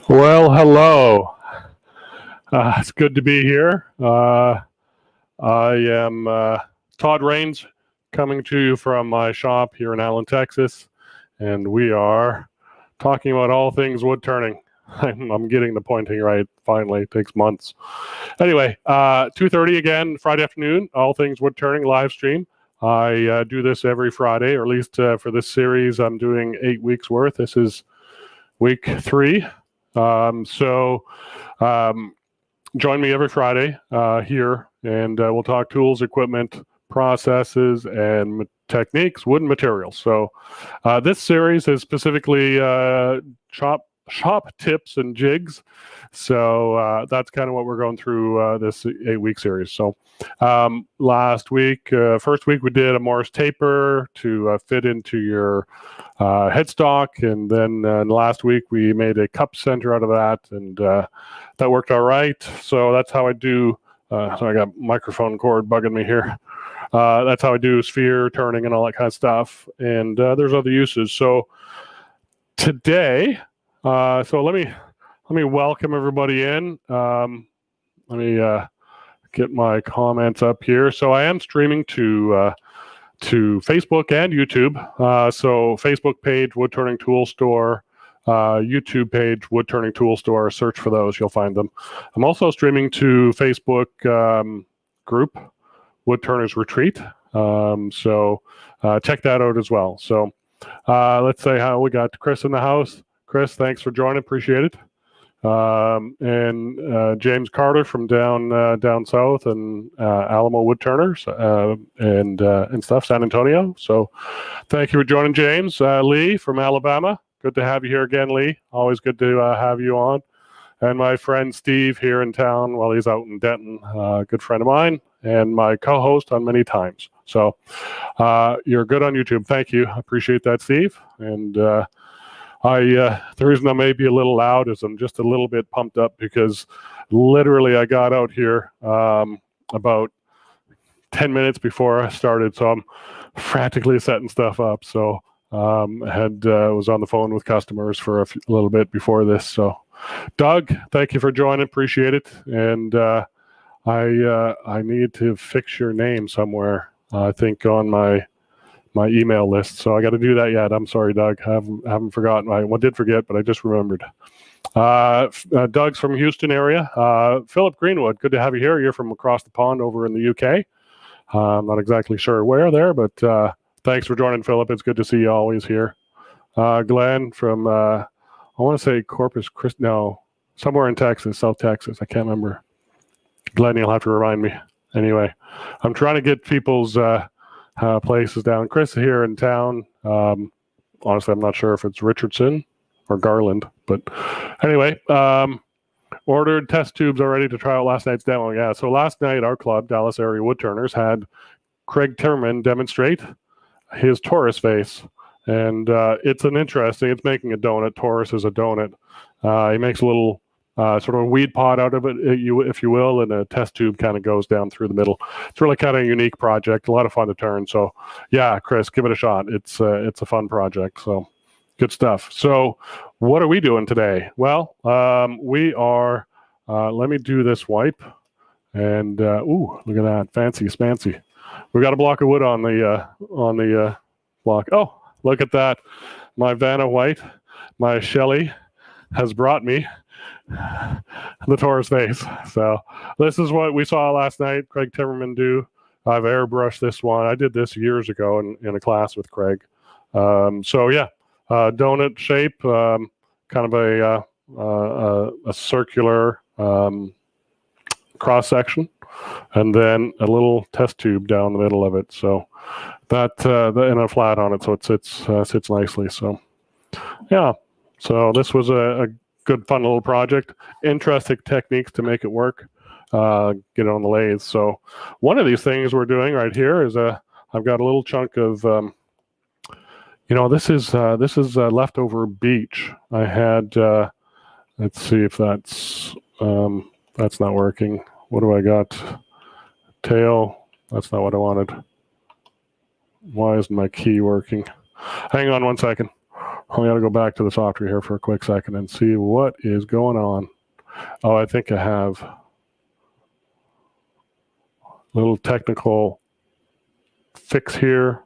Well, hello. It's good to be here. I am Todd Rains, coming to you from my shop here in Allen, Texas, and we are talking about all things wood turning. I'm getting the pointing right finally. It takes months. Anyway, 2:30 again, Friday afternoon, all things wood turning live stream. I do this every Friday, or at least for this series, I'm doing 8 weeks worth. This is week 3. So join me every Friday here, and we'll talk tools, equipment, processes, and techniques, wooden materials. So this series is specifically shop tips and jigs. So that's kind of what we're going through this 8-week series. So last week, first week, we did a Morse taper to fit into your headstock, and then last week we made a cup center out of that, and that worked all right. So that's how I do. So I got microphone cord bugging me here. That's how I do sphere turning and all that kind of stuff. And there's other uses. So today, so let me welcome everybody in. Let me get my comments up here. So I am streaming to Facebook and YouTube. So Facebook page, Wood Turning Tool Store. YouTube page, Wood Turning Tool Store. Search for those, you'll find them. I'm also streaming to Facebook group, Wood Turners Retreat. So check that out as well. So let's say how we got Chris in the house. Chris, thanks for joining. Appreciate it. And James Carter from down south, and Alamo Wood Turners and stuff, San Antonio. So thank you for joining, James. Lee from Alabama. Good to have you here again, Lee. Always good to have you on. And my friend Steve here in town, while he's out in Denton, good friend of mine, and my co-host on many times. So you're good on YouTube. Thank you. I appreciate that, Steve. And the reason I may be a little loud is I'm just a little bit pumped up because literally I got out here about 10 minutes before I started. So I'm frantically setting stuff up. So was on the phone with customers for a little bit before this. So Doug, thank you for joining. Appreciate it. And I need to fix your name somewhere, I think on my email list. So I got to do that yet. I'm sorry, Doug. I haven't forgotten. I did forget, but I just remembered. Doug's from Houston area. Philip Greenwood, good to have you here. You're from across the pond over in the UK. I'm not exactly sure where there, but thanks for joining, Philip. It's good to see you always here. Glenn from, I want to say Corpus Christi, no, somewhere in Texas, South Texas. I can't remember. Glenn, you'll have to remind me. Anyway, I'm trying to get people's places down. Chris here in town. Honestly, I'm not sure if it's Richardson or Garland, but anyway, ordered test tubes already to try out last night's demo. Yeah, so last night our club, Dallas Area Wood Turners, had Craig Timmerman demonstrate his Taurus vase, and it's making a donut. Taurus is a donut. He makes a little sort of a weed pot out of it, if you will, and a test tube kind of goes down through the middle. It's really kind of a unique project, a lot of fun to turn. So yeah, Chris, give it a shot. It's a fun project. So good stuff. So what are we doing today? Well, we are, let me do this wipe, and ooh, look at that, fancy smancy. We got a block of wood on the block. Oh, look at that. My Vanna White, my Shelly has brought me the Taurus vase. So this is what we saw last night Craig Timmerman do. I've airbrushed this one. I did this years ago in a class with Craig. So yeah, donut shape, kind of a circular cross section, and then a little test tube down the middle of it. So that and a flat on it, so it sits nicely. So yeah, so this was a good, fun little project. Interesting techniques to make it work. Get it on the lathe. So one of these things we're doing right here is I've got a little chunk of, this is leftover beech. I had, let's see if that's not working. What do I got? Tail. That's not what I wanted. Why isn't my key working? Hang on one second. I got to go back to the software here for a quick second and see what is going on. Oh, I think I have a little technical fix here.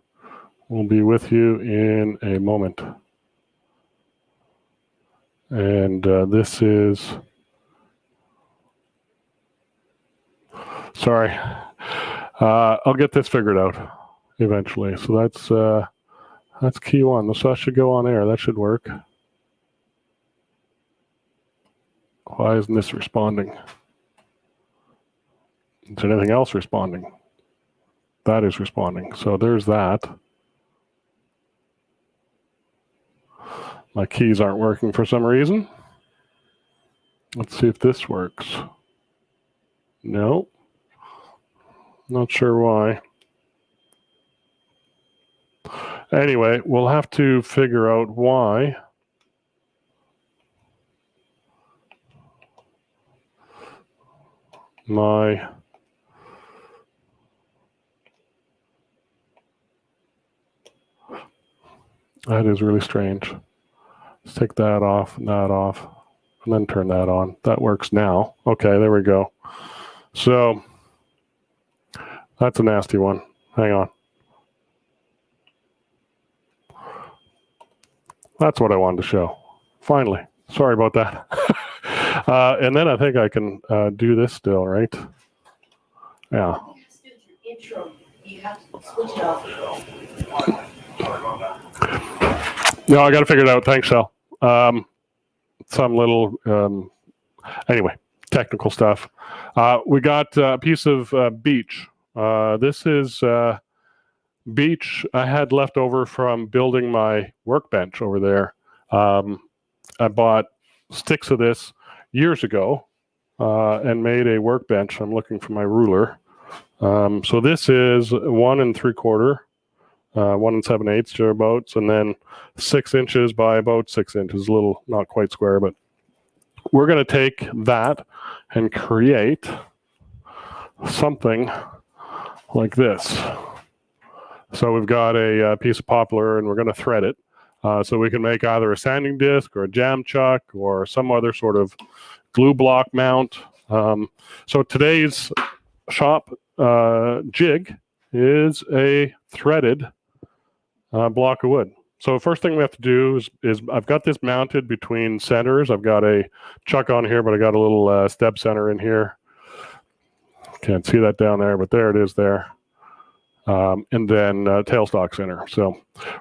We'll be with you in a moment. And this is, sorry, I'll get this figured out eventually. So that's key one. So that should go on air. That should work. Why isn't this responding? Is there anything else responding? That is responding. So there's that. My keys aren't working for some reason. Let's see if this works. No. Not sure why. Anyway, we'll have to figure out why that is really strange. Let's take that off, and then turn that on. That works now. Okay, there we go. So that's a nasty one. Hang on. That's what I wanted to show. Finally. Sorry about that. And then I think I can do this still, right? Yeah. You have to switch it off. No, I got to figure it out. Thanks, Sal. Some little, anyway, technical stuff. We got a piece of beach. This is beach I had left over from building my workbench over there. I bought sticks of this years ago and made a workbench. I'm looking for my ruler. So this is 1 3/4, 1 7/8 thereabouts, and then 6 inches by about 6 inches, a little not quite square, but we're going to take that and create something like this. So we've got a piece of poplar and we're going to thread it. So we can make either a sanding disc or a jam chuck or some other sort of glue block mount. So today's shop jig is a threaded block of wood. So first thing we have to do is I've got this mounted between centers. I've got a chuck on here, but I got a little step center in here. Can't see that down there, but there it is there. And then tailstock center. So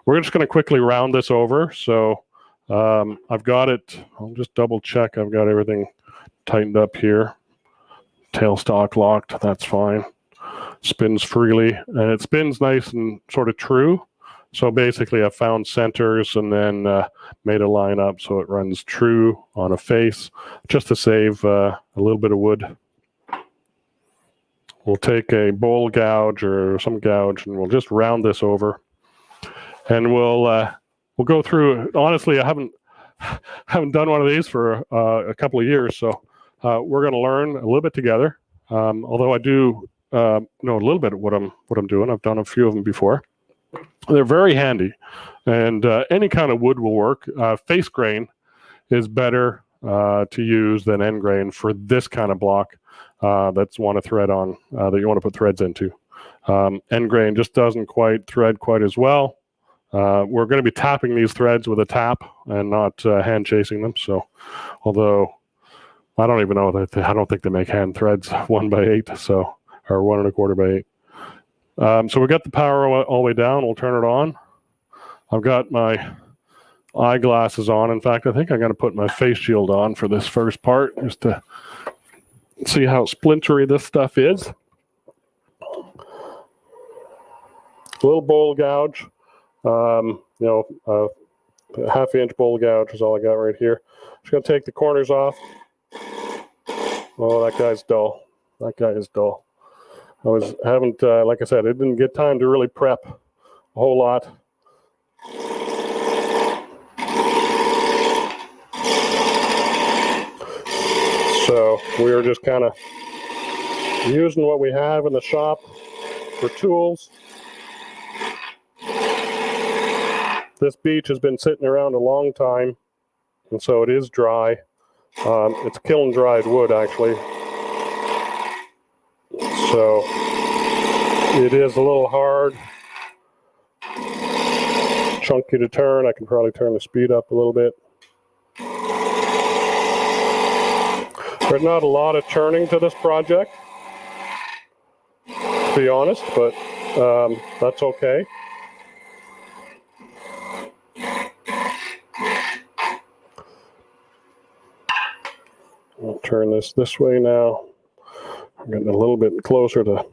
we're just going to quickly round this over. So I've got it. I'll just double check. I've got everything tightened up here. Tailstock locked. That's fine. Spins freely, and it spins nice and sort of true. So basically I found centers and then made a line up so it runs true on a face just to save a little bit of wood. We'll take a bowl gouge or some gouge and we'll just round this over, and we'll go through. Honestly, I haven't done one of these for a couple of years, so we're going to learn a little bit together. Although I do know a little bit of what I'm doing. I've done a few of them before. They're very handy, and any kind of wood will work. Face grain is better to use than end grain for this kind of block. That's want to thread on, that you want to put threads into. End grain just doesn't quite thread quite as well. We're going to be tapping these threads with a tap and not hand chasing them. So, although I don't even know that I don't think they make hand threads 1x8, so or 1 1/4 by 8. So we got the power all the way down. We'll turn it on. I've got my eyeglasses on. In fact, I think I'm going to put my face shield on for this first part just to see how splintery this stuff is. A little bowl gouge, a half-inch bowl gouge is all I got right here. Just going to take the corners off. Oh, that guy's dull. That guy is dull. Like I said, I didn't get time to really prep a whole lot. So we are just kind of using what we have in the shop for tools. This beach has been sitting around a long time, and so it is dry. It's kiln dried wood, actually. So it is a little hard, chunky to turn. I can probably turn the speed up a little bit. There's not a lot of turning to this project, to be honest, but that's okay. I'll turn this way now. I'm getting a little bit closer to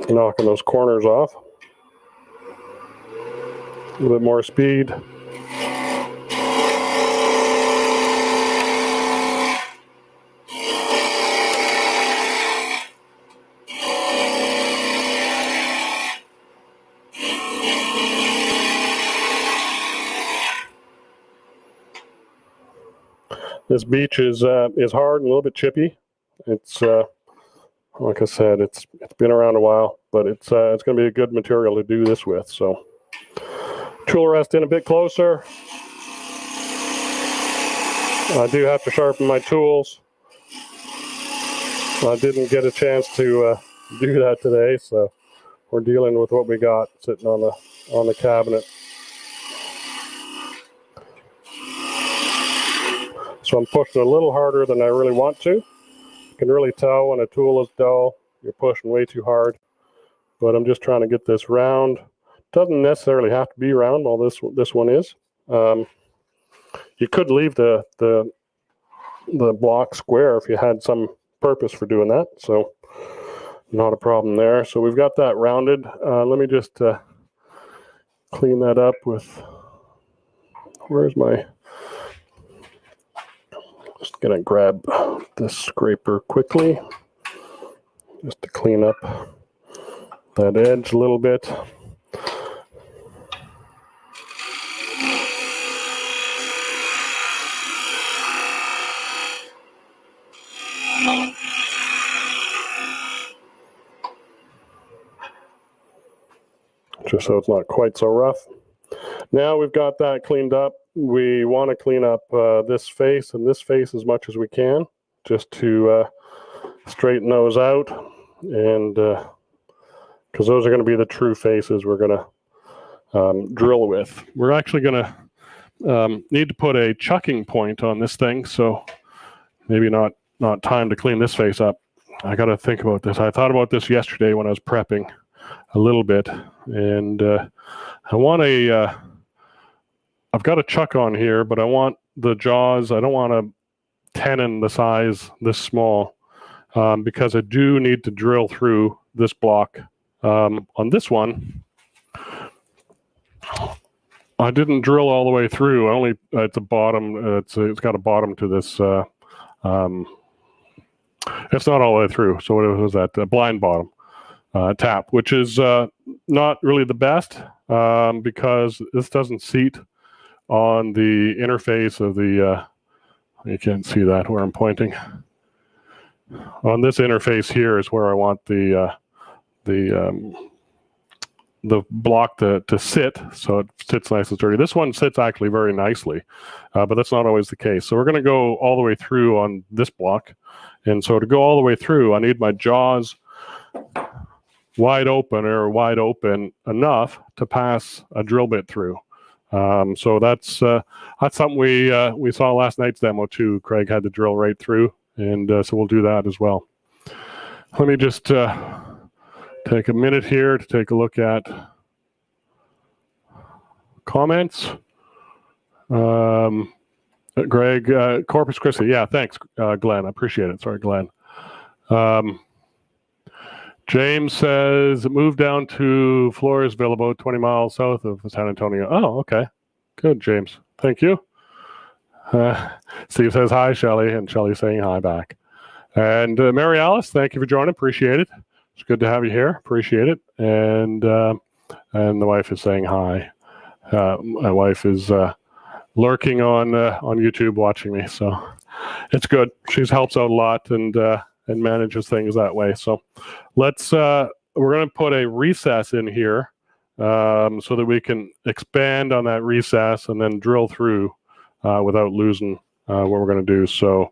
knocking those corners off. A little bit more speed. This beach is hard and a little bit chippy. It's like I said, it's been around a while, but it's going to be a good material to do this with. So, tool rest in a bit closer. I do have to sharpen my tools. I didn't get a chance to do that today, so we're dealing with what we got sitting on the cabinet. So I'm pushing a little harder than I really want to. You can really tell when a tool is dull, you're pushing way too hard. But I'm just trying to get this round. Doesn't necessarily have to be round, well this one is. You could leave the block square if you had some purpose for doing that. So not a problem there. So we've got that rounded. Let me just clean that up with, where's my, just gonna grab this scraper quickly just to clean up that edge a little bit. Just so it's not quite so rough. Now we've got that cleaned up. We want to clean up this face and this face as much as we can, just to straighten those out, and because those are going to be the true faces we're going to drill with. We're actually going to need to put a chucking point on this thing, so maybe not time to clean this face up. I got to think about this. I thought about this yesterday when I was prepping a little bit, and I want a I've got a chuck on here, but I want the jaws, I don't want a tenon the size this small, because I do need to drill through this block. On this one, I didn't drill all the way through. I only at the bottom. It's got a bottom to this. It's not all the way through. So what was that? Blind bottom tap, which is not really the best, because this doesn't seat on the interface of the. You can't see that where I'm pointing. On this interface here is where I want the block to sit, so it sits nice and sturdy. This one sits actually very nicely, but that's not always the case. So we're going to go all the way through on this block, and so to go all the way through, I need my jaws wide open enough to pass a drill bit through. So that's something we saw last night's demo too. Craig had to drill right through, and so we'll do that as well. Let me just take a minute here to take a look at comments. Greg, Corpus Christi. Yeah, thanks, Glenn. I appreciate it. Sorry, Glenn. James says, move down to Floresville, about 20 miles south of San Antonio. Oh, okay. Good, James. Thank you. Steve says, hi, Shelley, and Shelley's saying hi back. And Mary Alice, thank you for joining. Appreciate it. It's good to have you here. Appreciate it. And the wife is saying hi. My wife is lurking on YouTube watching me, so it's good. She helps out a lot and manages things that way. So let's we're going to put a recess in here so that we can expand on that recess and then drill through without losing what we're going to do. So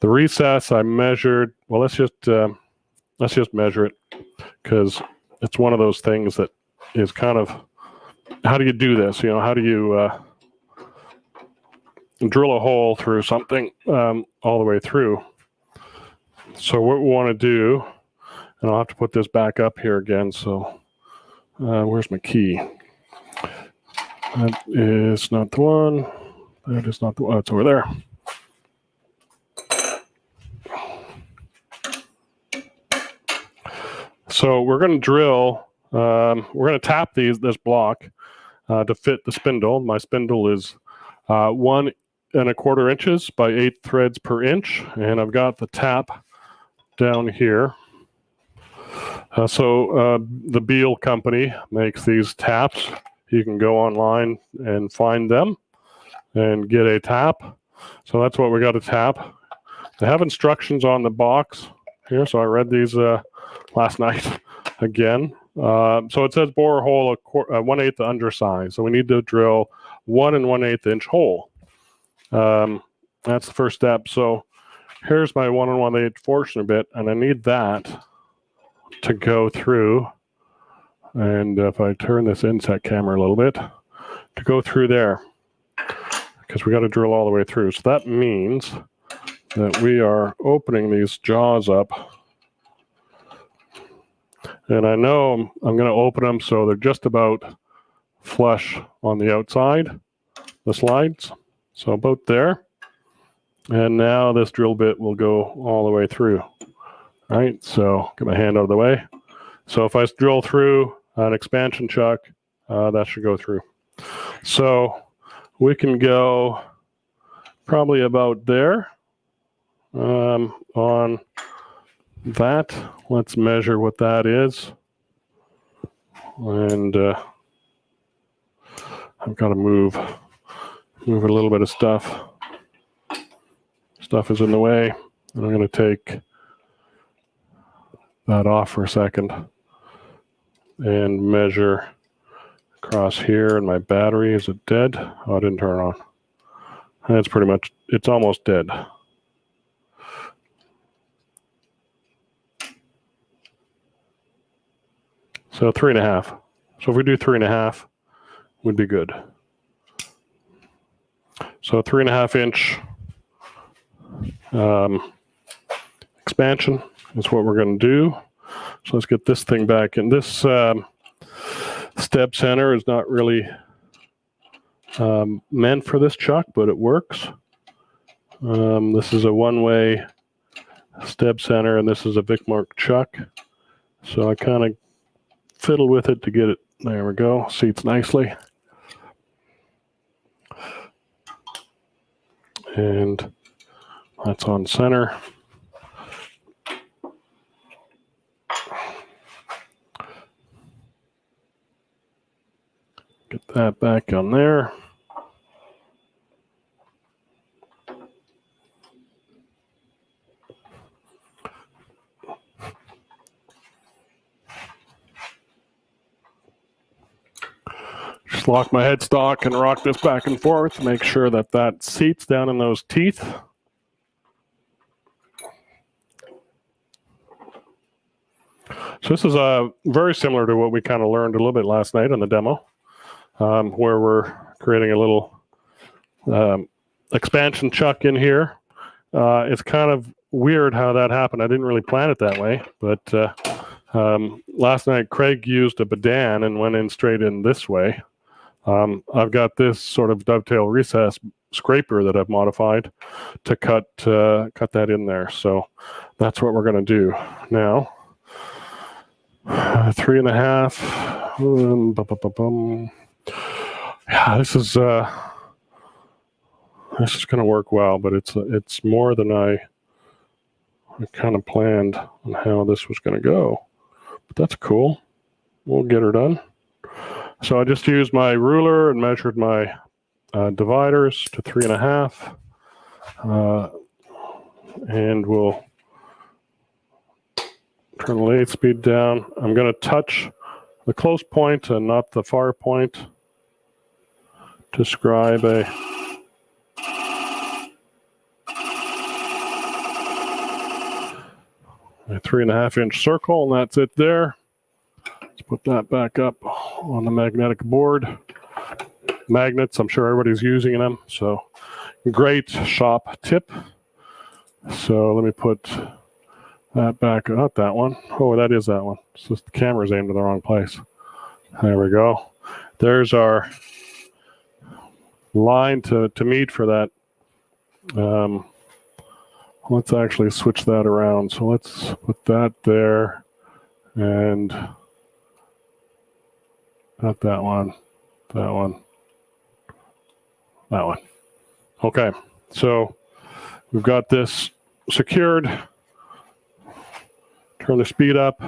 the recess I measured. Well, let's just measure it, because it's one of those things that is kind of, how do you do this? How do you drill a hole through something all the way through? So what we want to do, and I'll have to put this back up here again. So where's my key? That is not the one. That is not the one. It's over there. So we're going to drill. We're going to tap this block to fit the spindle. My spindle is 1 1/4 inches by 8 threads per inch, and I've got the tap down here. The Beal company makes these taps. You can go online and find them and get a tap. So that's what we got to tap. They have instructions on the box here, so I read these last night again. So it says bore a hole 1/8 undersize. So we need to drill 1 1/8 inch hole. That's the first step. So here's my 1 1/8 Forstner bit, and I need that to go through. And if I turn this inset camera a little bit, to go through there, because we got to drill all the way through. So that means that we are opening these jaws up. And I know I'm going to open them so they're just about flush on the outside, the slides. So about there. And now this drill bit will go all the way through. All right, so get my hand out of the way. So if I drill through an expansion chuck, that should go through. So we can go probably about there on that. Let's measure what that is. And I've got to move a little bit of stuff. Stuff is in the way. And I'm going to take that off for a second and measure across here. And my battery, is it dead? Oh, it didn't turn on. That's pretty much, it's almost dead. So 3.5. So if we do 3.5, would be good. So 3.5 inch expansion is what we're going to do. So let's get this thing back in. This step center is not really meant for this chuck, but it works. This is a one-way step center, and this is a Vicmark chuck. So I kind of fiddle with it to get it. There we go. Seats nicely. And that's on center. Get that back on there. Just lock my headstock and rock this back and forth. Make sure that that seats down in those teeth. So this is very similar to what we kind of learned a little bit last night on the demo, where we're creating a little expansion chuck in here. It's kind of weird how that happened. I didn't really plan it that way, but last night Craig used a Badan and went in straight in this way. I've got this sort of dovetail recess scraper that I've modified to cut that in there. So that's what we're going to do now. 3.5. Yeah, this is going to work well, but it's more than I kind of planned on how this was going to go. But that's cool. We'll get her done. So I just used my ruler and measured my dividers to 3.5, and we'll turn the lathe speed down. I'm going to touch the close point and not the far point. Describe a 3.5 inch circle, and that's it there. Let's put that back up on the magnetic board. Magnets, I'm sure everybody's using them, so great shop tip. So let me put that back, not that one. Oh, that is that one. It's just the camera's aimed in the wrong place. There we go. There's our line to meet for that. Let's actually switch that around. So let's put that there and not that one, that one, that one. Okay, so we've got this secured. Turn the speed up.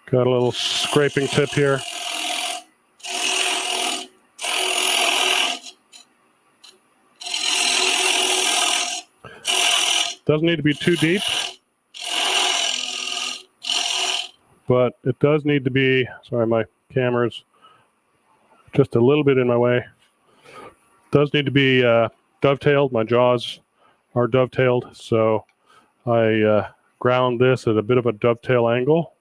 Got a little scraping tip here. Doesn't need to be too deep, but it does need to be, sorry, my camera's just a little bit in my way. Does need to be dovetailed. My jaws are dovetailed, so I ground this at a bit of a dovetail angle.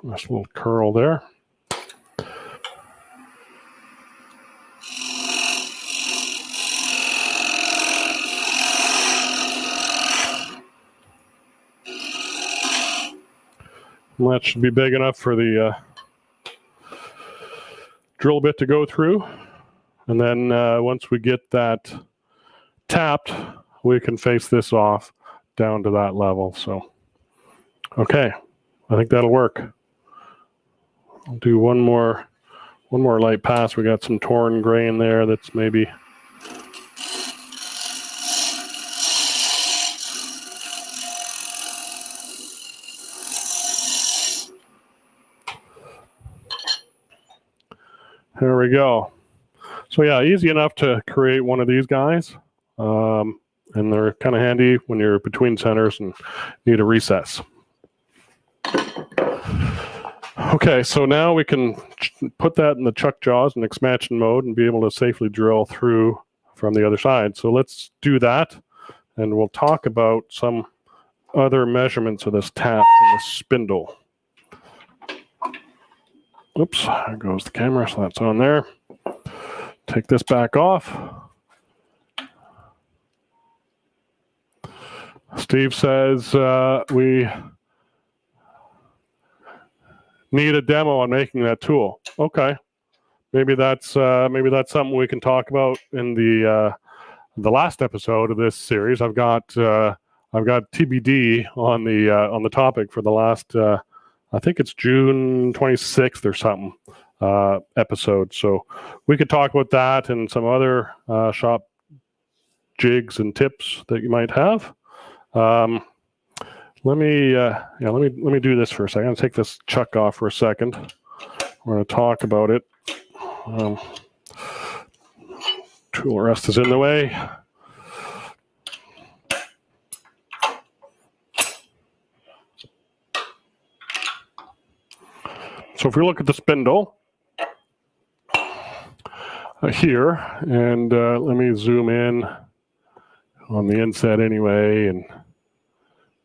Nice little curl there. And that should be big enough for the drill bit to go through. And then once we get that tapped, we can face this off down to that level. So, okay, I think that'll work. I'll do one more light pass. We got some torn grain there that's maybe there we go. So yeah, easy enough to create one of these guys. And they're kind of handy when you're between centers and need a recess. Okay, so now we can put that in the chuck jaws in expansion mode and be able to safely drill through from the other side. So let's do that, and we'll talk about some other measurements of this tap and this spindle. Oops, there goes the camera, so that's on there. Take this back off. Steve says we need a demo on making that tool. Okay, maybe that's something we can talk about in the last episode of this series. I've got TBD on the topic for the last I think it's June 26th or something episode. So we could talk about that and some other shop jigs and tips that you might have. Let me do this for a second. I'm going to take this chuck off for a second. We're going to talk about it. Tool rest is in the way. So if we look at the spindle here, and let me zoom in on the inset anyway, and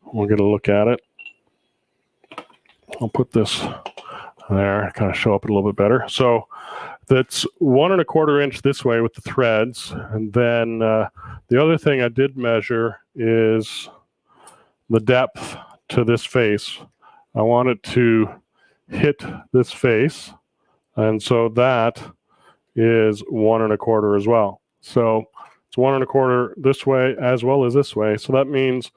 we'll get a look at it. I'll put this there, kind of show up a little bit better. So that's 1 1/4 inch this way with the threads. And then the other thing I did measure is the depth to this face. I want it to hit this face. And so that is 1 1/4 as well. So it's 1 1/4 this way as well as this way. So that means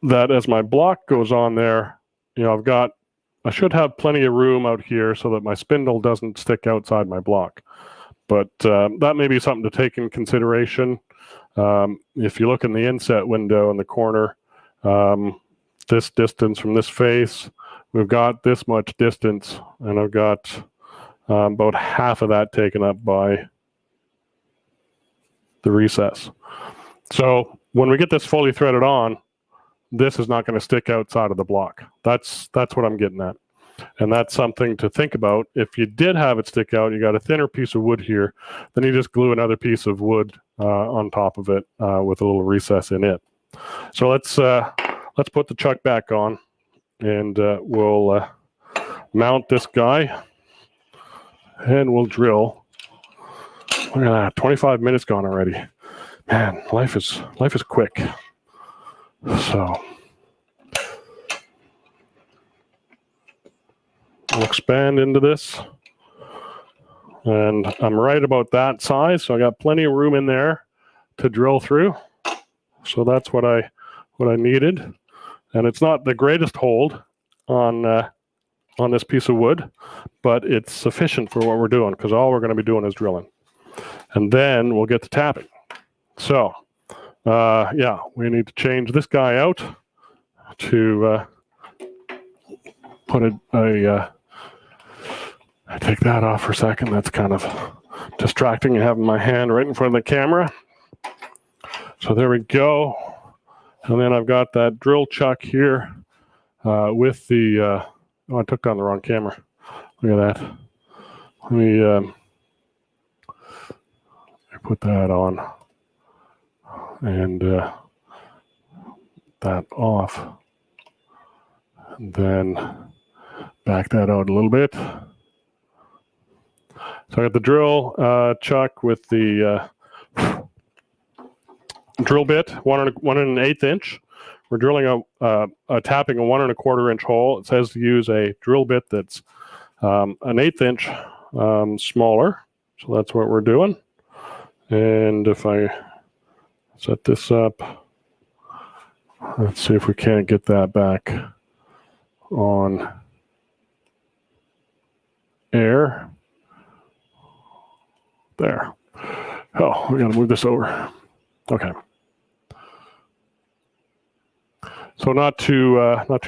that as my block goes on there, I should have plenty of room out here so that my spindle doesn't stick outside my block. But that may be something to take in consideration. If you look in the inset window in the corner, this distance from this face. We've got this much distance, and I've got about half of that taken up by the recess. So when we get this fully threaded on, this is not going to stick outside of the block. That's what I'm getting at. And that's something to think about. If you did have it stick out, you got a thinner piece of wood here, then you just glue another piece of wood on top of it with a little recess in it. So let's put the chuck back on, and we'll mount this guy, and we'll drill. Look at that, 25 minutes gone already. Man, life is quick. So we'll expand into this, and I'm right about that size, so I got plenty of room in there to drill through. So that's what I needed, and it's not the greatest hold on this piece of wood, but it's sufficient for what we're doing, because all we're going to be doing is drilling, and then we'll get to tapping. So yeah, we need to change this guy out to put I take that off for a second. That's kind of distracting, having my hand right in front of the camera. So there we go. And then I've got that drill chuck here with the, oh, I took down the wrong camera. Look at that. Let me put that on and that off. And then back that out a little bit. So I got the drill chuck with the drill bit, 1 1/8 inch. We're drilling tapping a 1 1/4 inch hole. It says to use a drill bit that's an 1/8 inch smaller. So that's what we're doing. And if I set this up, let's see if we can't get that back on air. There. Oh, we got to move this over. Okay. So not too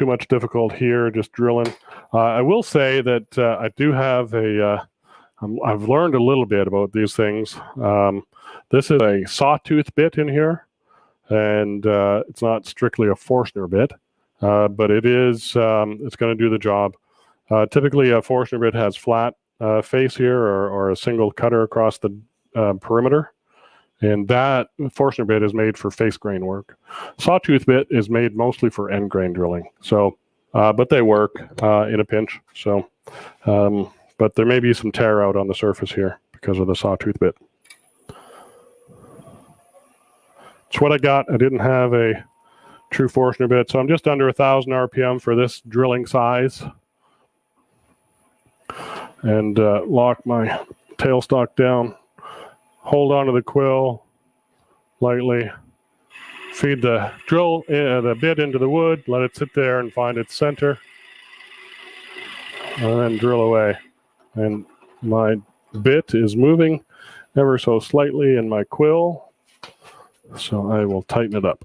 much difficult here, just drilling. I will say that I do have I've learned a little bit about these things. This is a sawtooth bit in here, and it's not strictly a Forstner bit, but it is. It's going to do the job. Typically, a Forstner bit has flat face here, or a single cutter across the perimeter. And that Forstner bit is made for face grain work. Sawtooth bit is made mostly for end grain drilling. So, but they work in a pinch. So, but there may be some tear out on the surface here because of the sawtooth bit. It's what I got. I didn't have a true Forstner bit, so I'm just under 1,000 RPM for this drilling size. And lock my tailstock down. Hold on to the quill lightly. Feed the drill, the bit into the wood. Let it sit there and find its center. And then drill away. And my bit is moving ever so slightly in my quill. So I will tighten it up.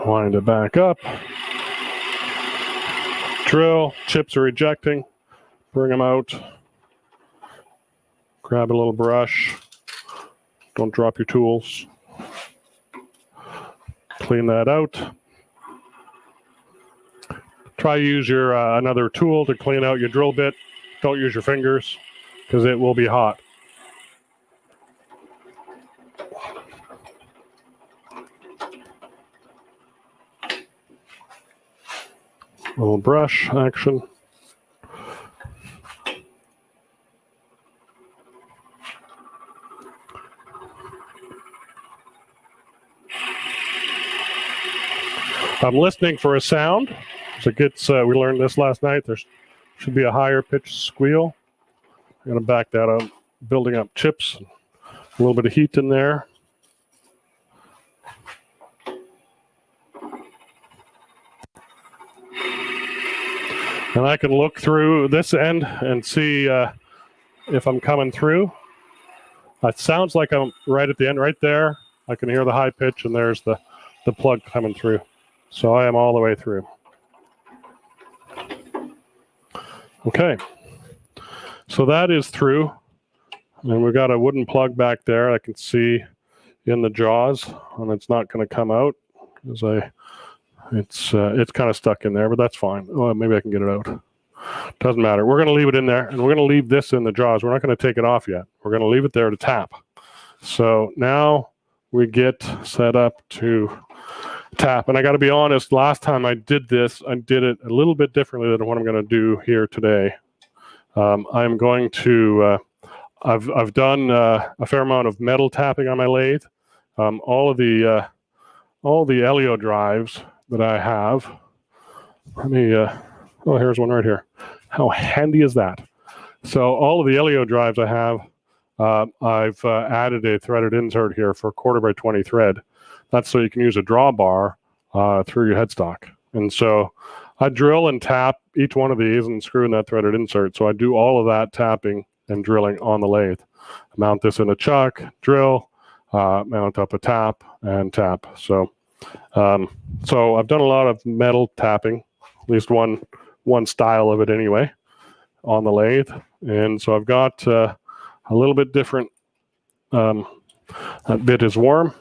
Wind it back up. Drill, chips are ejecting, bring them out, grab a little brush, don't drop your tools, clean that out. Try to use your another tool to clean out your drill bit. Don't use your fingers because it will be hot. A little brush action. I'm listening for a sound. So it gets, we learned this last night. There should be a higher pitched squeal. I'm going to back that up, building up chips, a little bit of heat in there. And I can look through this end and see if I'm coming through. It sounds like I'm right at the end, right there. I can hear the high pitch, and there's the plug coming through. So I am all the way through. Okay. So that is through. And we've got a wooden plug back there I can see in the jaws, and it's not going to come out because it's kind of stuck in there, but that's fine. Oh, maybe I can get it out. Doesn't matter. We're going to leave it in there, and we're going to leave this in the jaws. We're not going to take it off yet. We're going to leave it there to tap. So now we get set up to tap. And I got to be honest, last time I did this, I did it a little bit differently than what I'm going to do here today. I'm going to, I've done a fair amount of metal tapping on my lathe. All the Elio drives that I have. Let me, oh, here's one right here. How handy is that? So all of the Elio drives I have, I've added a threaded insert here for 1/4x20 thread. That's so you can use a drawbar through your headstock. And so I drill and tap each one of these and screw in that threaded insert. So I do all of that tapping and drilling on the lathe. I mount this in a chuck, drill, mount up a tap, and tap. So I've done a lot of metal tapping, at least one style of it anyway, on the lathe. And so I've got a little bit different. That bit is warm.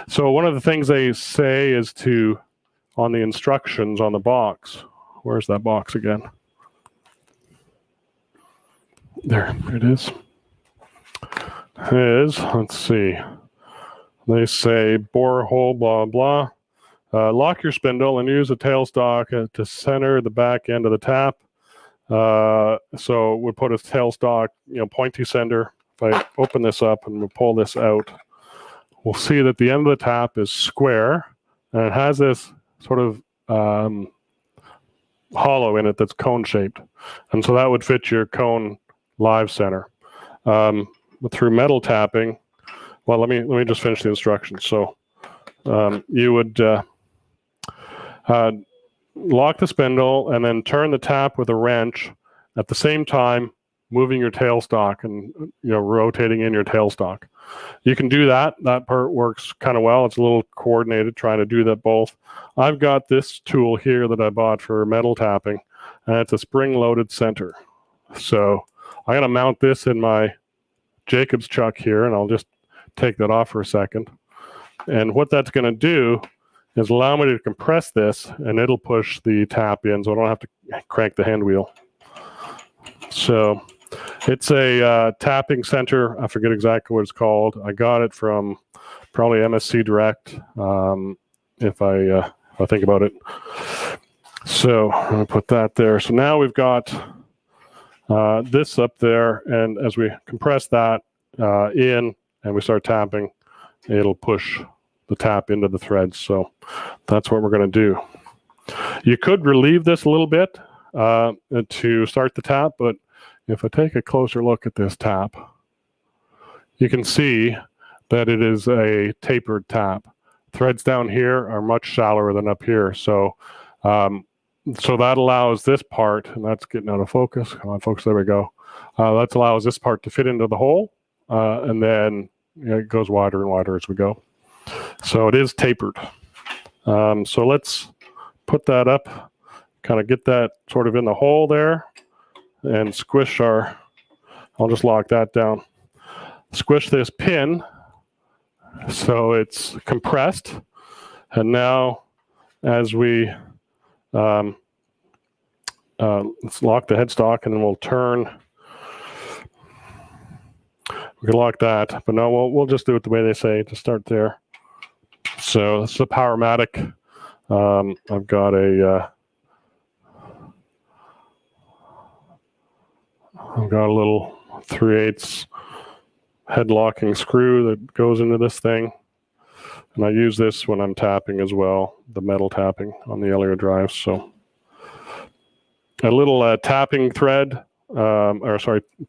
So one of the things they say is to, on the instructions on the box, where's that box again? There it is. Let's see. They say bore a hole, blah, blah. Lock your spindle and use a tailstock to center the back end of the tap. So we put a tailstock, pointy center. If I open this up and we pull this out, we'll see that the end of the tap is square, and it has this sort of hollow in it that's cone shaped. And so that would fit your cone live center. But through metal tapping, well, let me just finish the instructions. So you would lock the spindle and then turn the tap with a wrench at the same time, moving your tailstock and rotating in your tailstock. You can do that. That part works kind of well. It's a little coordinated trying to do that both. I've got this tool here that I bought for metal tapping, and it's a spring-loaded center. So I'm going to mount this in my Jacobs chuck here, and I'll just take that off for a second. And what that's going to do is allow me to compress this, and it'll push the tap in, so I don't have to crank the hand wheel. So it's a tapping center. I forget exactly what it's called. I got it from probably MSC Direct, if I think about it. So I'm going to put that there. So now we've got this up there, and as we compress that in and we start tapping, it'll push the tap into the threads. So that's what we're going to do. You could relieve this a little bit to start the tap, but if I take a closer look at this tap, you can see that it is a tapered tap. Threads down here are much shallower than up here. So so that allows this part, and that's getting out of focus. Come on, folks, there we go. That allows this part to fit into the hole, and then it goes wider and wider as we go. So it is tapered. So let's put that up, kind of get that sort of in the hole there, and squish I'll just lock that down. Squish this pin so it's compressed. And now as we, let's lock the headstock, and then we'll turn. We can lock that, but no, we'll just do it the way they say to start there. So this is a Powermatic. I've got a little 3/8 head locking screw that goes into this thing. And I use this when I'm tapping as well, the metal tapping on the Elio drives. So a little tapping thread,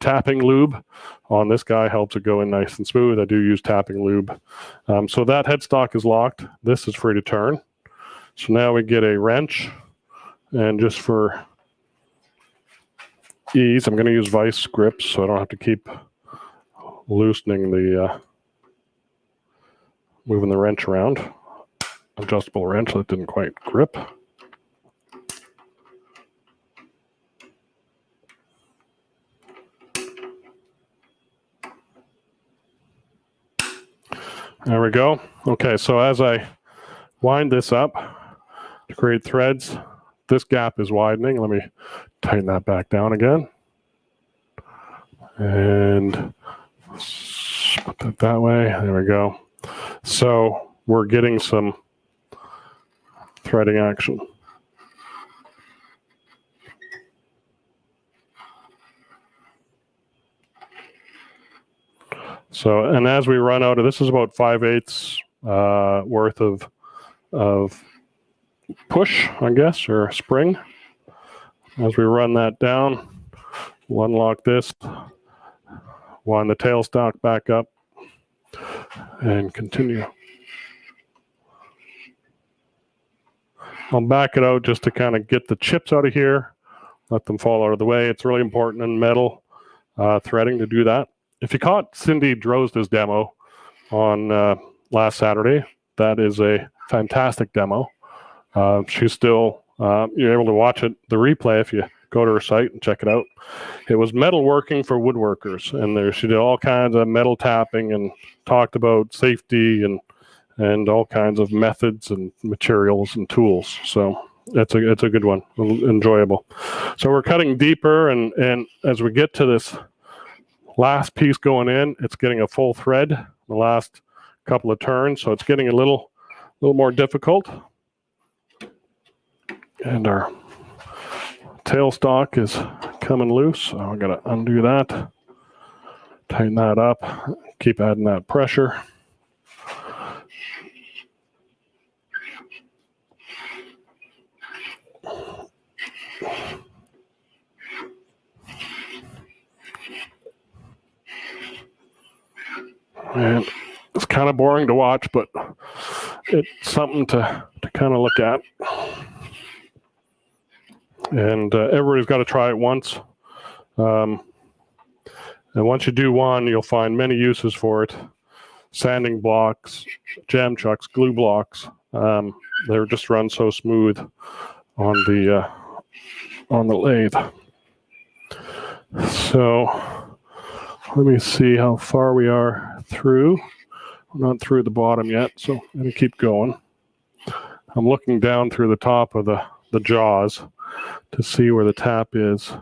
tapping lube on this guy helps it go in nice and smooth. I do use tapping lube. So that headstock is locked. This is free to turn. So now we get a wrench, and just for ease. I'm going to use vice grips so I don't have to keep loosening the, moving the wrench around. Adjustable wrench that didn't quite grip. There we go. Okay, so as I wind this up to create threads, this gap is widening. Let me tighten that back down again. And put it that way. There we go. So we're getting some threading action. So, and as we run out of, this is about 5/8 worth of push, I guess, or spring. As we run that down, we'll unlock this, wind the tailstock back up, and continue. I'll back it out just to kind of get the chips out of here, let them fall out of the way. It's really important in metal threading to do that. If you caught Cindy Drozda's demo on last Saturday, that is a fantastic demo. She's still, you're able to watch it, the replay, if you go to her site and check it out. It was metalworking for woodworkers, and she did all kinds of metal tapping and talked about safety and all kinds of methods and materials and tools. So it's a good one, enjoyable. So we're cutting deeper, and as we get to this last piece going in, it's getting a full thread the last couple of turns, so it's getting a little more difficult. And our tailstock is coming loose, so I'm going to undo that, tighten that up, keep adding that pressure. And it's kind of boring to watch, but it's something to kind of look at. And everybody's got to try it once. And once you do one, you'll find many uses for it. Sanding blocks, jam chucks, glue blocks. They just run so smooth on the lathe. So let me see how far we are through. We're not through the bottom yet, so I'm going to keep going. I'm looking down through the top of the jaws to see where the tap is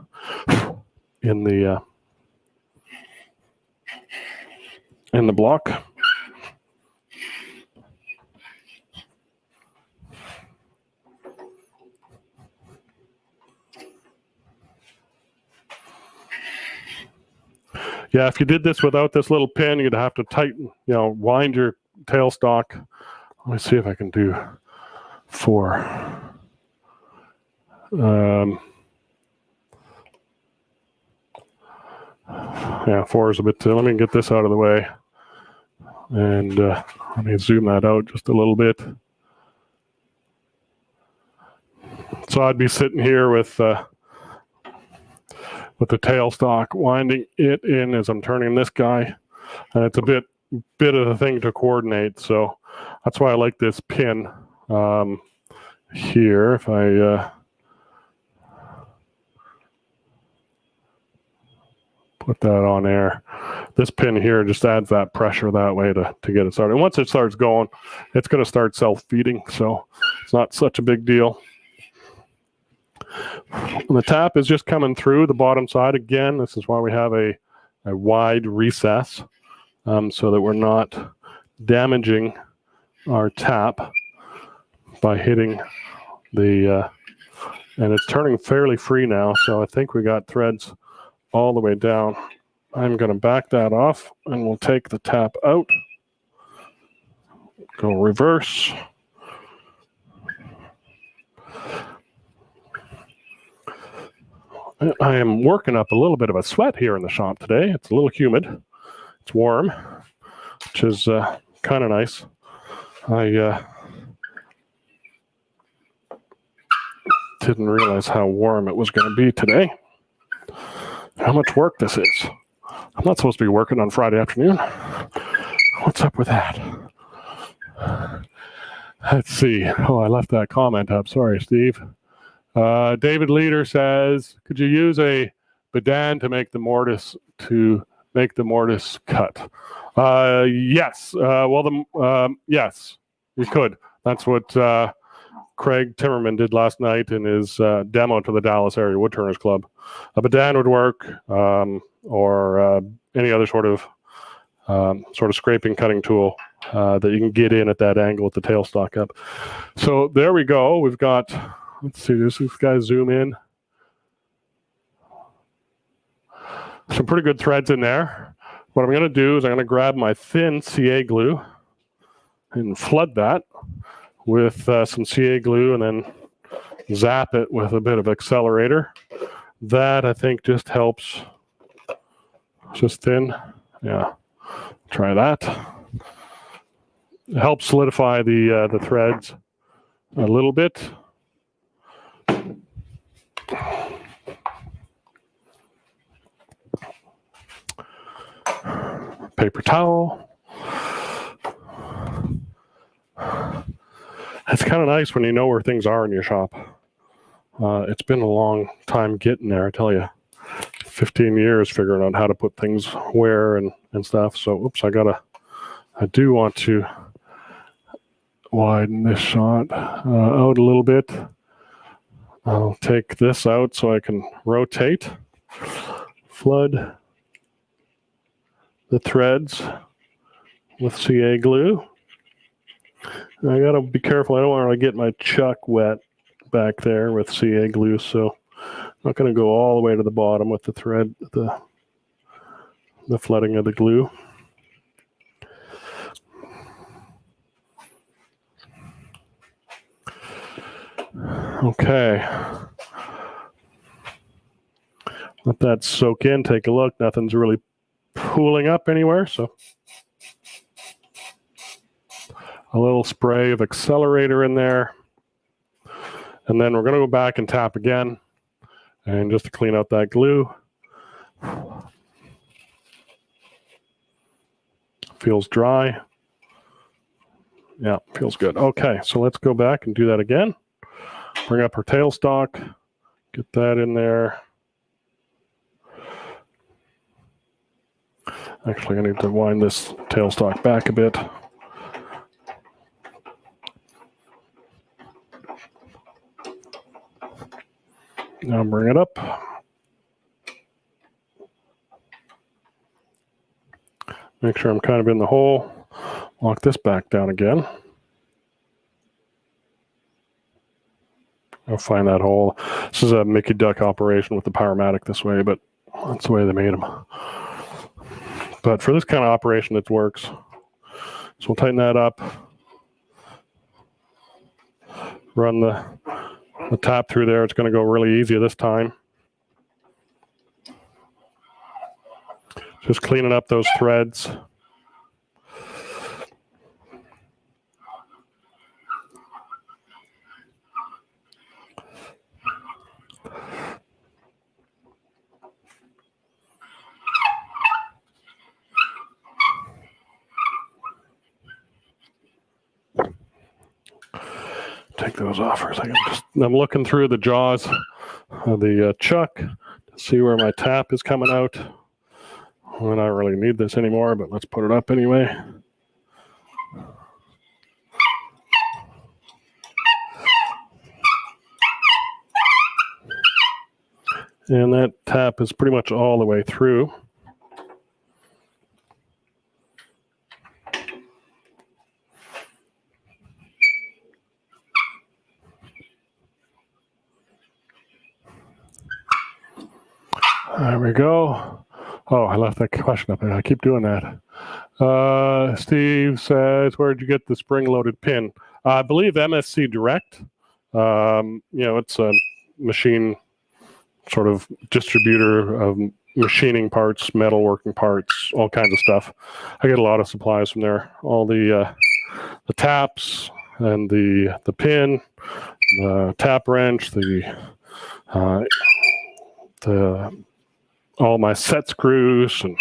in the block. Yeah, if you did this without this little pin, you'd have to tighten, wind your tailstock. Let me see if I can do 4. Yeah, 4 is a bit too. Let me get this out of the way. And let me zoom that out just a little bit. So I'd be sitting here with the tailstock, winding it in as I'm turning this guy. And it's a bit of a thing to coordinate. So that's why I like this pin here. If I put that on there, this pin here just adds that pressure that way to get it started. And once it starts going, it's going to start self-feeding. So it's not such a big deal. And the tap is just coming through the bottom side. Again, this is why we have a wide recess, so that we're not damaging our tap by hitting the, and it's turning fairly free now, so I think we got threads all the way down. I'm going to back that off, and we'll take the tap out, go reverse. I am working up a little bit of a sweat here in the shop today. It's a little humid. It's warm, which is kind of nice. I didn't realize how warm it was going to be today. how much work this is. I'm not supposed to be working on Friday afternoon. What's up with that? Let's see. Oh, I left that comment up. Sorry, Steve. David Leader says, could you use a bidan to make the mortise cut? Yes. Yes, you could. That's what Craig Timmerman did last night in his demo to the Dallas Area Woodturners Club. A bidan would work, or any other sort of scraping cutting tool that you can get in at that angle with the tailstock up. So there we go. We've got, let's see, this guy zoom in. Some pretty good threads in there. What I'm going to do is I'm going to grab my thin CA glue and flood that with some CA glue and then zap it with a bit of accelerator. That I think just helps. Just thin. Yeah. Try that. It helps solidify the threads a little bit. Paper towel. It's kind of nice when you know where things are in your shop. It's been a long time getting there, I tell you. 15 years figuring out how to put things where and stuff. So, oops, I do want to widen this shot out a little bit. I'll take this out so I can rotate, flood the threads with CA glue. I gotta be careful. I don't want to get my chuck wet back there with CA glue, so I'm not going to go all the way to the bottom with the thread, the flooding of the glue. Okay. Let that soak in. Take a look. Nothing's really pooling up anywhere, so a little spray of accelerator in there. And then we're going to go back and tap again. And just to clean out that glue. Feels dry. Yeah, feels good. Okay, so let's go back and do that again. Bring up our tailstock. Get that in there. Actually, I need to wind this tailstock back a bit. Now bring it up. Make sure I'm kind of in the hole. Lock this back down again. I'll find that hole. This is a Mickey Duck operation with the Powermatic this way, but that's the way they made them. But for this kind of operation, it works. So we'll tighten that up. Run the tap through there. It's going to go really easy this time. Just cleaning up those threads. Take those off for a second. I'm looking through the jaws of the chuck to see where my tap is coming out. I don't really need this anymore, but let's put it up anyway. And that tap is pretty much all the way through. There we go. Oh, I left that question up there. I keep doing that. Steve says, where'd you get the spring-loaded pin? I believe MSC Direct. It's a machine sort of distributor of machining parts, metalworking parts, all kinds of stuff. I get a lot of supplies from there. All the taps and the pin, the tap wrench, the all my set screws and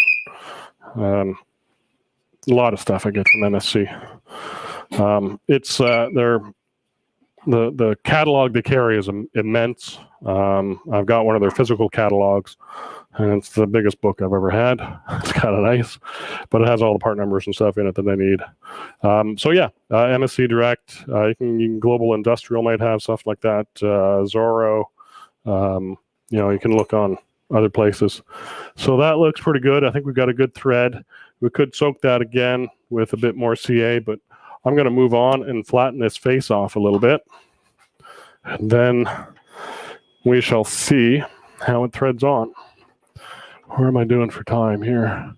a lot of stuff I get from MSC. It's the catalog they carry is immense. I've got one of their physical catalogs, and it's the biggest book I've ever had. It's kind of nice, but it has all the part numbers and stuff in it that I need. So yeah, MSC Direct. You can Global Industrial might have stuff like that. Zorro. You can look on other places. So that looks pretty good. I think we've got a good thread. We could soak that again with a bit more CA, but I'm going to move on and flatten this face off a little bit. And then we shall see how it threads on. Where am I doing for time here?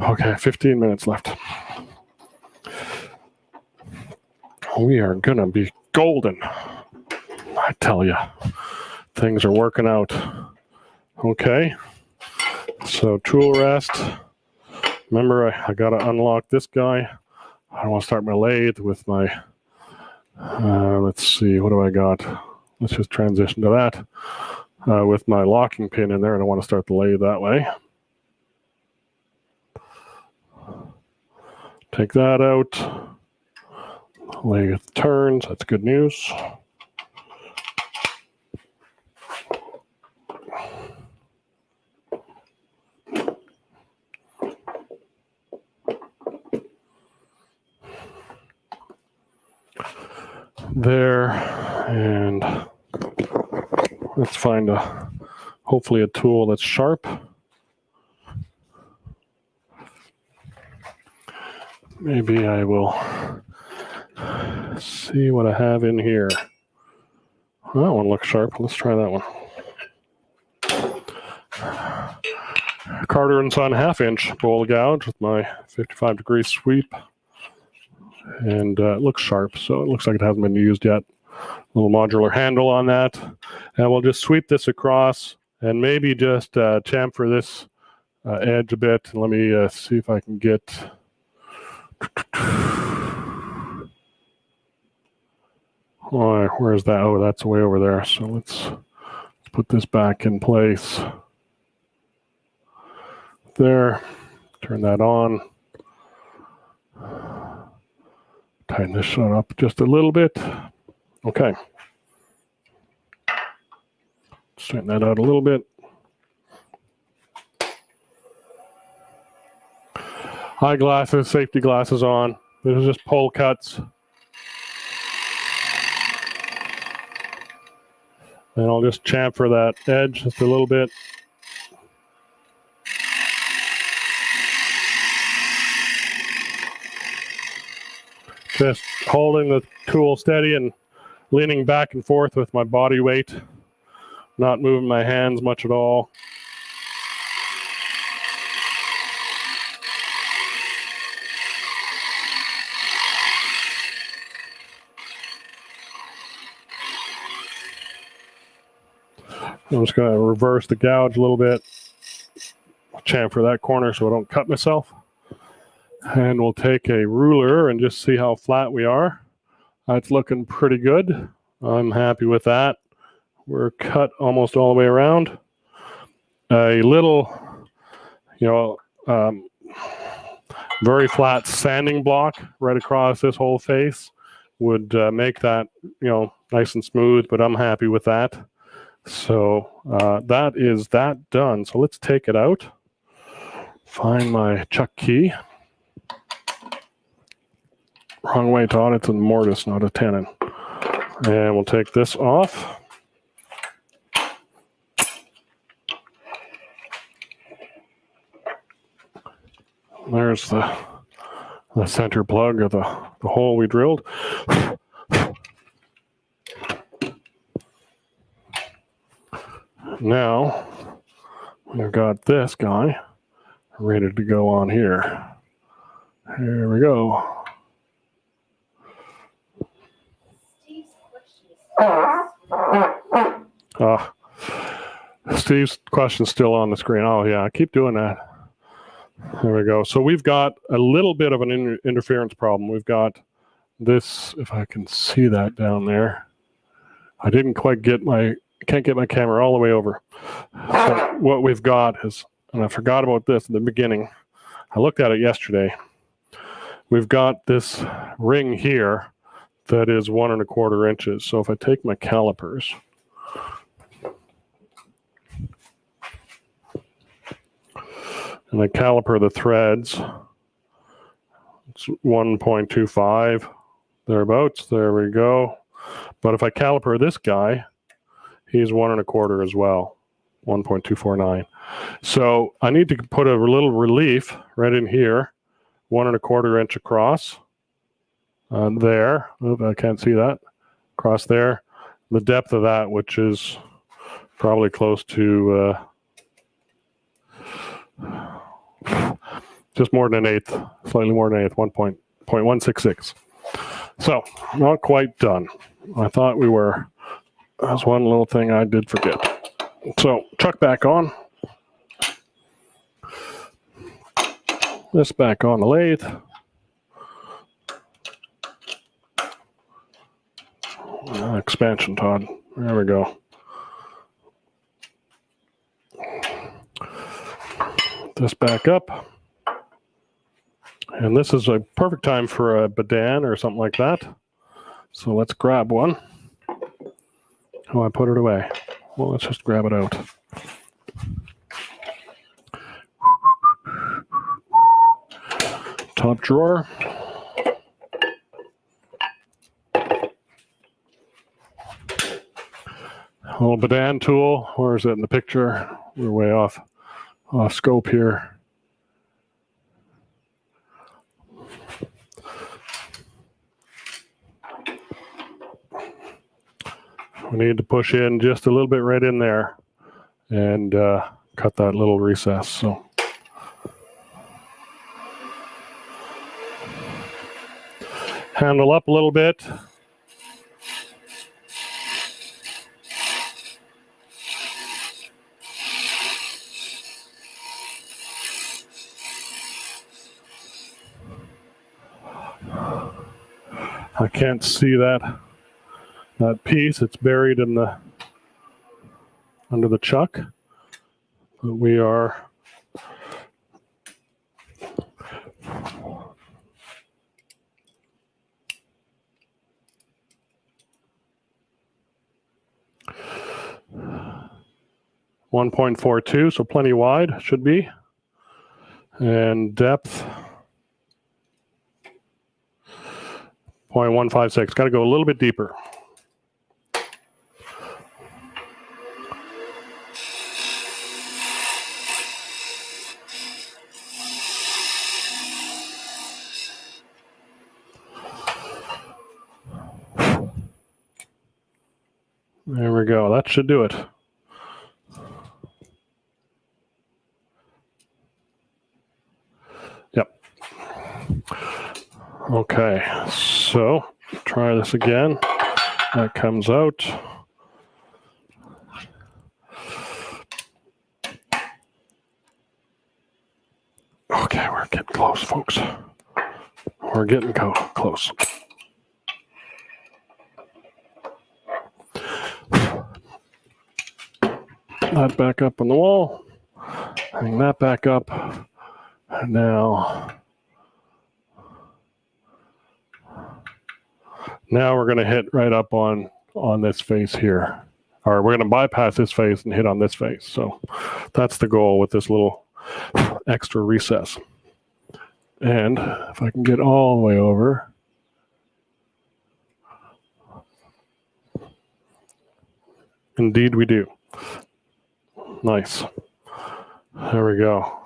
Okay, 15 minutes left. We are going to be golden. I tell you, things are working out. Okay, so tool rest. Remember, I got to unlock this guy. I want to start my lathe with my, let's see, what do I got? Let's just transition to that. With my locking pin in there, and I want to start the lathe that way. Take that out. Lathe turns, that's good news. There, and let's find hopefully a tool that's sharp. Maybe I will see what I have in here. That one looks sharp. Let's try that one. Carter & Son 1/2-inch bowl gouge with my 55-degree sweep. And it looks sharp, so it looks like it hasn't been used yet. A little modular handle on that. And we'll just sweep this across and maybe just chamfer this edge a bit. Let me see if I can get... Oh, where's that? Oh, that's way over there. So let's put this back in place. There. Turn that on. Tighten this shut up just a little bit. Okay. Straighten that out a little bit. Eyeglasses, safety glasses on. This is just pole cuts. And I'll just chamfer that edge just a little bit. Just holding the tool steady and leaning back and forth with my body weight, not moving my hands much at all. I'm just going to reverse the gouge a little bit, chamfer that corner so I don't cut myself. And we'll take a ruler and just see how flat we are. It's looking pretty good. I'm happy with that. We're cut almost all the way around. A little, very flat sanding block right across this whole face would make that, nice and smooth, but I'm happy with that. So that is that done. So let's take it out. Find my chuck key. Wrong way, Todd. It's a mortise, not a tenon. And we'll take this off. There's the center plug of the hole we drilled. Now, we've got this guy ready to go on here. Here we go. Steve's question's still on the screen. Oh, yeah, I keep doing that. There we go. So we've got a little bit of an interference problem. We've got this, if I can see that down there. I didn't quite can't get my camera all the way over. So what we've got is and I forgot about this at the beginning. I looked at it yesterday. We've got this ring here that is 1¼ inches. So if I take my calipers, and I caliper the threads, it's 1.25 thereabouts. There we go. But if I caliper this guy, he's 1¼ as well, 1.249. So I need to put a little relief right in here, 1¼ inch across. There, I can't see that, across there. The depth of that, which is probably close to just more than an eighth, slightly more than an eighth, 1.166. So, not quite done. I thought we were. That's one little thing I did forget. So, chuck back on. This back on the lathe. Expansion, Todd. There we go. This back up. And this is a perfect time for a badan or something like that. So let's grab one. Oh, I put it away. Well, let's just grab it out. Top drawer. A little badan tool. Where is it in the picture? We're way off scope here. We need to push in just a little bit right in there and cut that little recess. So handle up a little bit. I can't see that piece. It's buried in the under the chuck. But we are .42, so plenty wide should be, and depth 0.156. Got to go a little bit deeper. There we go. That should do it. Yep. Okay, so try this again. That comes out. Okay, we're getting close, folks. We're getting close. That back up on the wall. Hang that back up. And now we're going to hit right up on this face here. Or we're going to bypass this face and hit on this face. So that's the goal with this little extra recess. And if I can get all the way over. Indeed we do. Nice. There we go.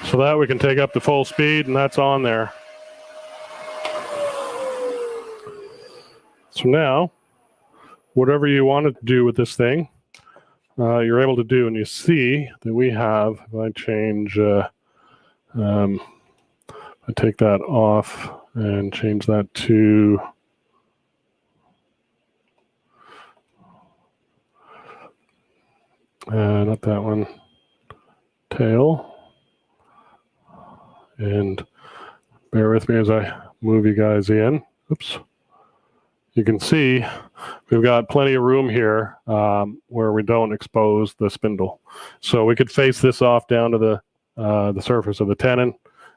So that we can take up to full speed, and that's on there. So now, whatever you wanted to do with this thing, you're able to do, and you see that we have, if I change, I take that off and change that to not that one, tail. And bear with me as I move you guys in. Oops. you can see we've got plenty of room here where we don't expose the spindle. So we could face this off down to the surface of the tenon,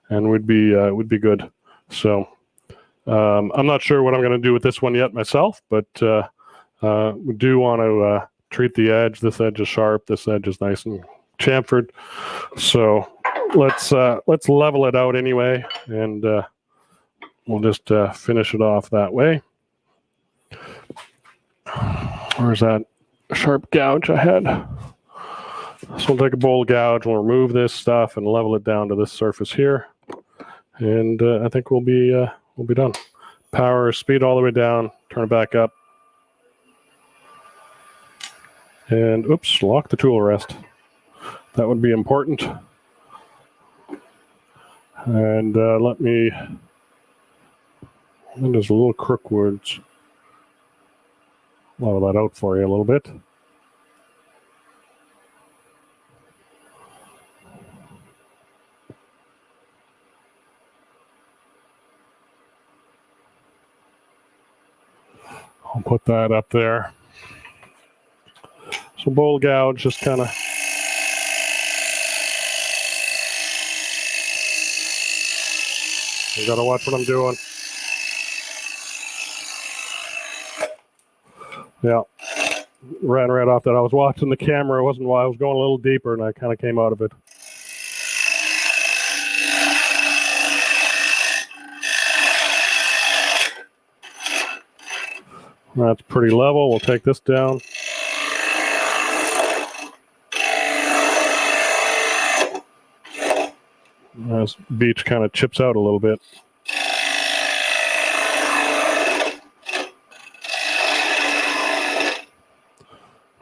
and would be good. So I'm not sure what I'm going to do with this one yet myself, but we do want to treat the edge. This edge is sharp. This edge is nice and chamfered. So let's level it out anyway, and we'll just finish it off that way. Where's that sharp gouge I had? So we'll take a bowl gouge, we'll remove this stuff and level it down to this surface here. And I think we'll be done. Power, speed all the way down, turn it back up. And oops, lock the tool rest. That would be important. And there's a little crookwards. Level that out for you a little bit. I'll put that up there. So bowl gouge, just kind of you gotta watch what I'm doing. Yeah, ran right off that. I was watching the camera. It wasn't why I was going a little deeper, and I kind of came out of it. That's pretty level. We'll take this down. This beach kind of chips out a little bit.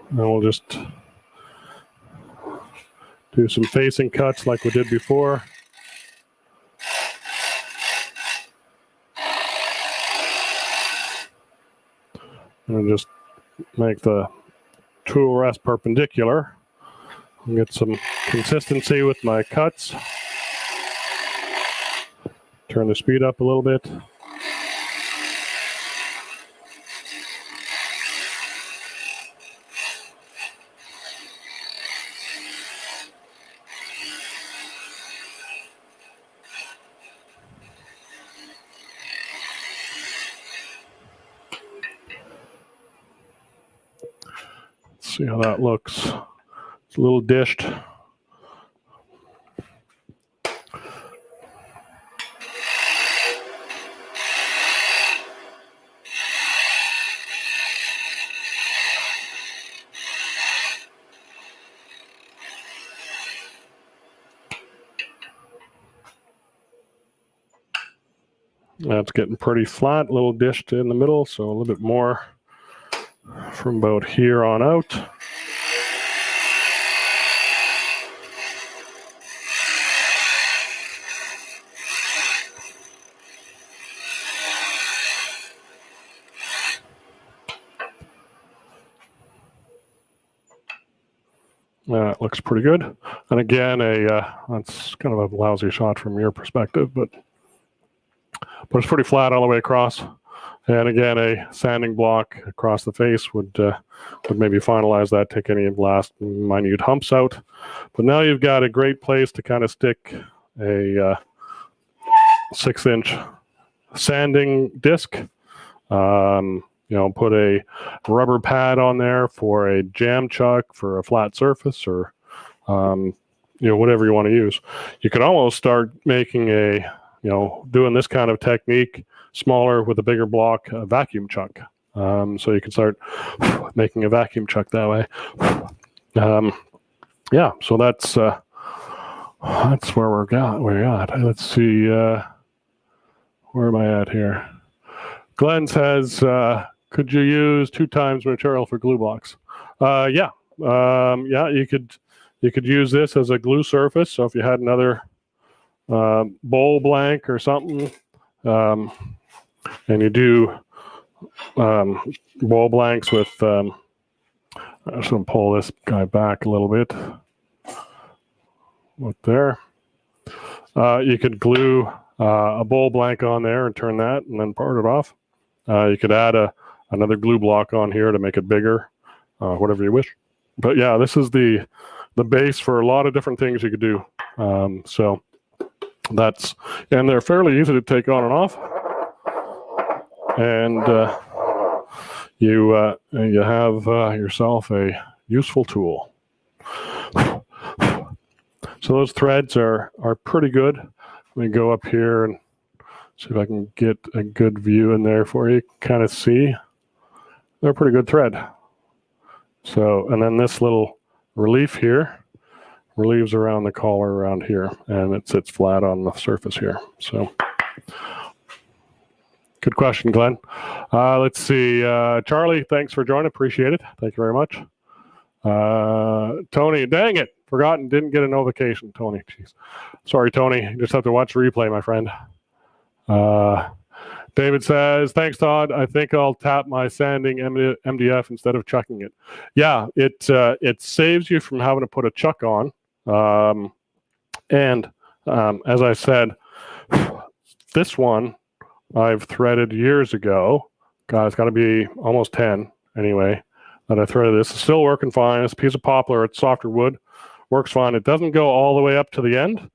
And we'll just do some facing cuts like we did before. And just make the tool rest perpendicular. And get some consistency with my cuts. Turn the speed up a little bit. See how that looks. It's a little dished. That's getting pretty flat, a little dished in the middle, so a little bit more from about here on out. That looks pretty good. And again, that's kind of a lousy shot from your perspective, but it's pretty flat all the way across. And again, a sanding block across the face would maybe finalize that, take any last minute humps out. But now you've got a great place to kind of stick a 6-inch sanding disc. Put a rubber pad on there for a jam chuck, for a flat surface, or whatever you want to use. You could almost start making doing this kind of technique smaller with a bigger block, a vacuum chuck. So you can start making a vacuum chuck that way. So that's where we're at. Let's see, where am I at here? Glenn says, could you use 2 times material for glue blocks? You could use this as a glue surface. So if you had another bowl blank or something, and you do bowl blanks with, I'm just going to pull this guy back a little bit. Look there. You could glue a bowl blank on there and turn that and then part it off. You could add a another glue block on here to make it bigger, whatever you wish. But yeah, this is the base for a lot of different things you could do. So that's, and they're fairly easy to take on and off. And you have yourself a useful tool. So those threads are pretty good. Let me go up here and see if I can get a good view in there for you. Kind of see. They're a pretty good thread. So, and then this little relief here relieves around the collar around here, and it sits flat on the surface here. So, good question, Glenn. Let's see. Charlie, thanks for joining. Appreciate it. Thank you very much. Tony, dang it. Forgotten, didn't get a notification. Tony, jeez. Sorry, Tony. You just have to watch the replay, my friend. David says, thanks, Todd. I think I'll tap my sanding MDF instead of chucking it. Yeah, it saves you from having to put a chuck on. And as I said, this one I've threaded years ago. God, it's got to be almost 10 anyway that I threaded this. It's still working fine. It's a piece of poplar. It's softer wood. Works fine. It doesn't go all the way up to the end,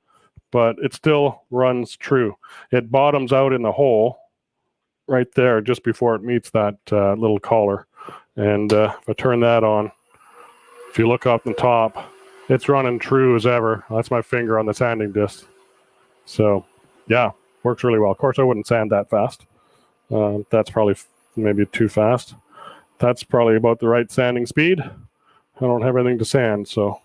but it still runs true. It bottoms out in the hole right there just before it meets that little collar. And if I turn that on, if you look up the top, it's running true as ever. That's my finger on the sanding disc. So yeah, works really well. Of course, I wouldn't sand that fast. That's probably maybe too fast. That's probably about the right sanding speed. I don't have anything to sand, so.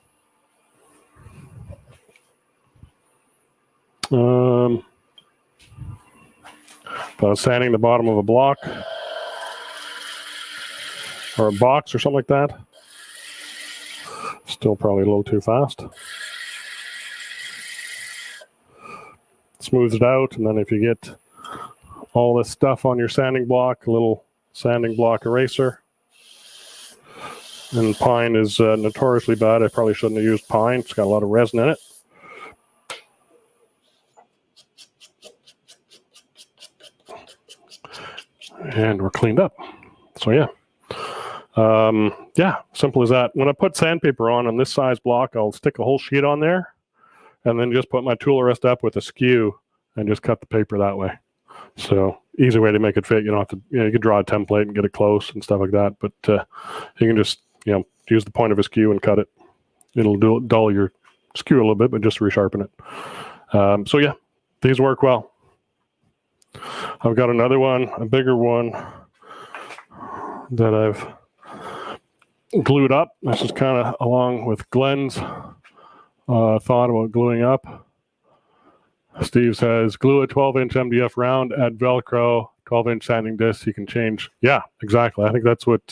If I was sanding the bottom of a block or a box or something like that, still probably a little too fast. Smooths it out, and then if you get all this stuff on your sanding block, a little sanding block eraser. And pine is notoriously bad. I probably shouldn't have used pine. It's got a lot of resin in it. And we're cleaned up. So yeah. Yeah, simple as that. When I put sandpaper on this size block, I'll stick a whole sheet on there and then just put my tool rest up with a skew and just cut the paper that way. So easy way to make it fit. You don't have to, you can draw a template and get it close and stuff like that, but you can just, use the point of a skew and cut it. It'll dull your skew a little bit, but just resharpen it. So yeah, these work well. I've got another one, a bigger one that I've glued up. This is kind of along with Glenn's thought about gluing up. Steve says, glue a 12-inch MDF round, add Velcro, 12-inch sanding disc, you can change. Yeah, exactly. I think that's what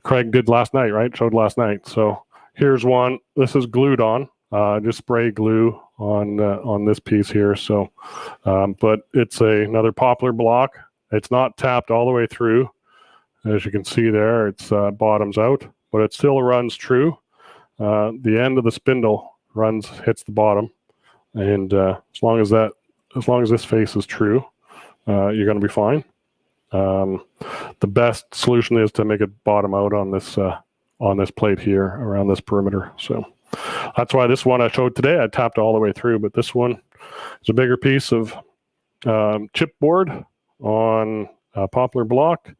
Craig did last night, right? Showed last night. So here's one. This is glued on. Just spray glue on this piece here. So, but it's another poplar block. It's not tapped all the way through. As you can see there, it's bottoms out, but it still runs true. The end of the spindle hits the bottom. And as long as this face is true, you're going to be fine. The best solution is to make it bottom out on this plate here around this perimeter. So that's why this one I showed today, I tapped all the way through, but this one is a bigger piece of chipboard on a poplar block,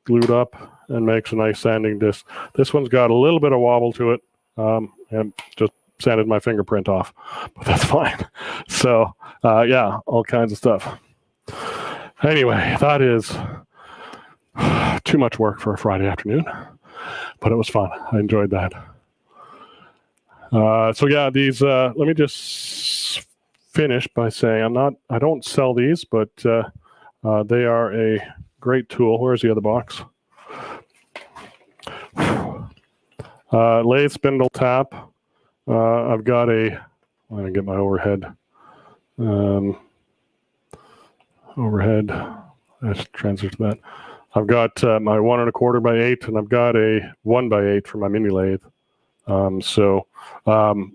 glued up, and makes a nice sanding disc. This one's got a little bit of wobble to it, and just sanded my fingerprint off, but that's fine. So yeah, all kinds of stuff. Anyway, that is too much work for a Friday afternoon, but it was fun. I enjoyed that. So yeah, these, let me just finish by saying I don't sell these, but they are a great tool. Where's the other box? Lathe spindle tap. I've got I'm going to get my overhead. Let's transfer to that. I've got my 1 1/4 by 8, and I've got a 1 by 8 for my mini lathe. So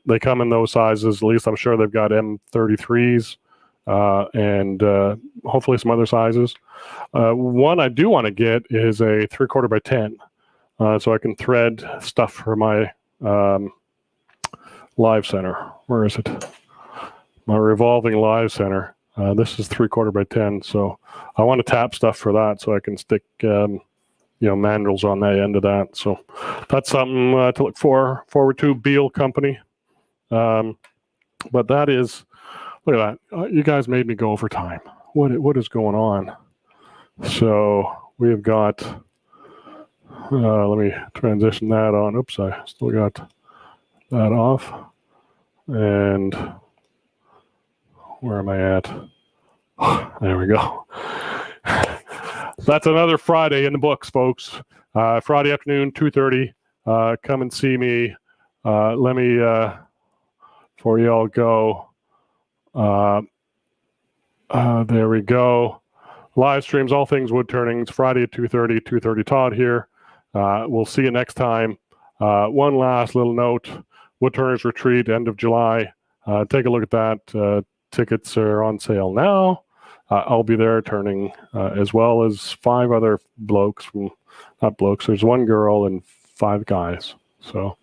they come in those sizes. At least I'm sure they've got M33s and hopefully some other sizes. One I do want to get is a 3/4 by 10, so I can thread stuff for my live center. Where is it? My revolving live center. This is 3/4 by 10, so I want to tap stuff for that, so I can stick mandrels on the end of that. So that's something to look forward to. Beal Company. But that is, look at that. You guys made me go over time. What is going on? So we have got, let me transition that on. Oops, I still got that off. And where am I at? There we go. That's another Friday in the books, folks. Friday afternoon, 2:30. Come and see me. Let me, before you all go, there we go. Live streams, all things wood turnings, Friday at 2:30, 2:30 Todd here. We'll see you next time. One last little note, Woodturners Retreat, end of July. Take a look at that. Tickets are on sale now. I'll be there turning, as well as 5 other blokes from, not blokes, there's 1 girl and 5 guys. So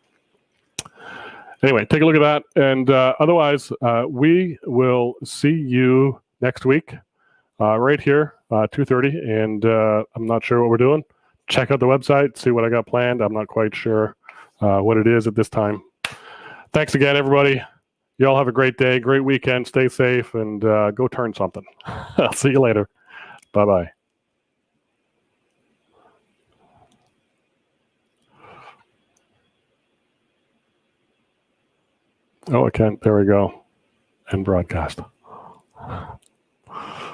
anyway, take a look at that. And otherwise, we will see you next week, right here, 2:30. And I'm not sure what we're doing. Check out the website, see what I got planned. I'm not quite sure what it is at this time. Thanks again, everybody. You all have a great day, great weekend. Stay safe, and go turn something. I'll see you later. Bye-bye. Oh, I can't. There we go. End broadcast.